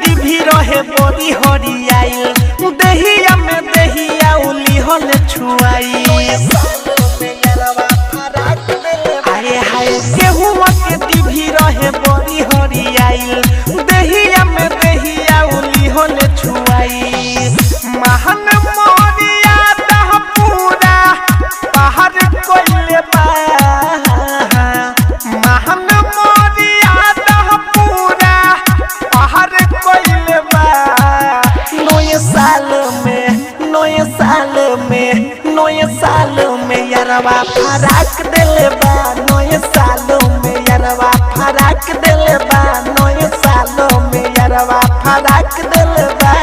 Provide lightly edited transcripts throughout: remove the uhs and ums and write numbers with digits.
बोरी हरियाइल दहिया में दहिया उली हल छुआई आए हाय गेहुआ के डिभी रहे बोरी हरियाइल दहिया में दहिया उली हल छुआई महान मोरिया दह पूरा पहाड़ कोइले बा महान मोरिया दह पूरा पहाड़ कोइले बा नए साल में यारवा फराक दिले बा नए साल में यारवा फराक दिले बा नए साल में यारवा फराक दिले बा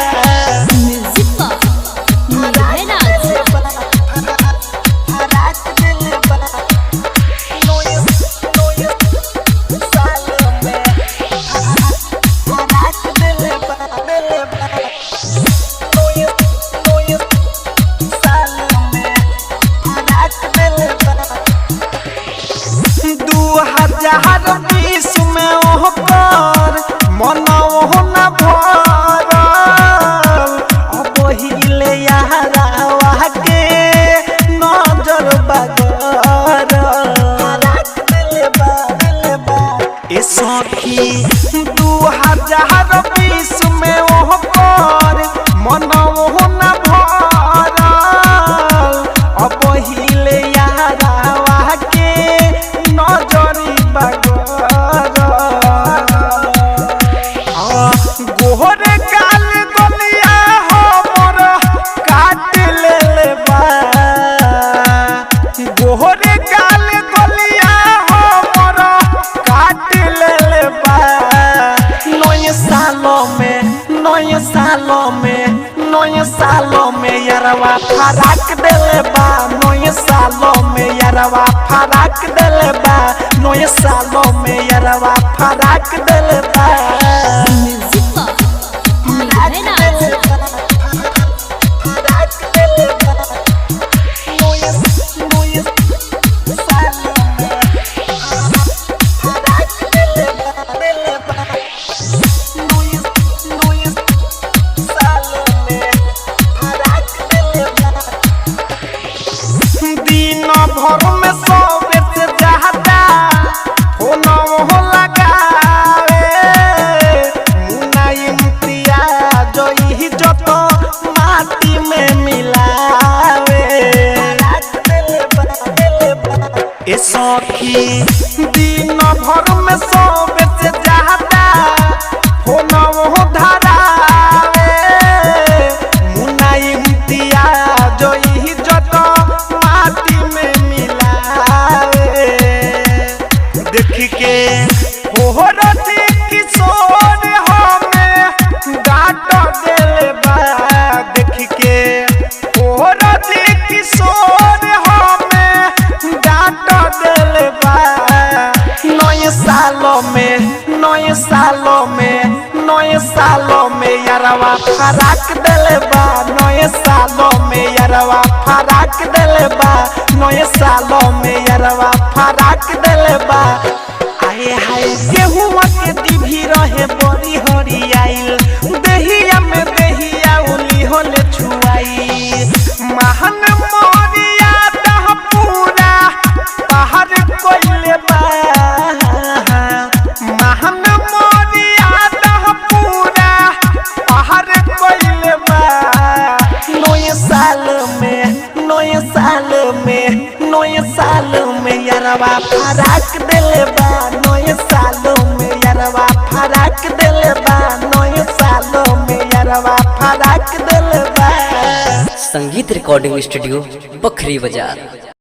सखी 2020 में ओह पर मनवा न भरल अब हिले यारावा के नजरी बगरल गोहरे काल गलिया हमर काट लेले बा गोहरे काल गलिया हमर काट लेले बा नए सालों में यारवा फराक दिले बा नए सालों में यारवा फराक दिले बा नए सालों में यारवा फराक दिले बा भर में सबे से ज्यादा फोन हो लगावे मुन्ना इम्तियाज ही जत माटी में मिलावे ए सखी दिन भर में सबे से ज्यादा फोन हो धरावे मुन्ना इम्तियाज ही जत माटी में देख के होरती किशोर हमें डांट देले बा देख के होरती किशोर हमें डांट देले बा नए सालों में यारवा फराक दिले बा नए सालों में यारवा फराक दिले बा नए सालों में यारवा फराक दिले बा आए हाय गेहुआ के डिभी रहे बड़ी हरियाइल दहिया में दहिया उली होले छुआई महान मोरिया दह पूरा पहाड़ कोइले बा महान मोरिया दह पूरा पहाड़ कोइले बा नए साल में यारवा फराक दिले बा नए साल में यारवा फराक दिले बा नए साल में यारवा फराक दिले बा। संगीत रिकॉर्डिंग स्टूडियो बखरी बाजार।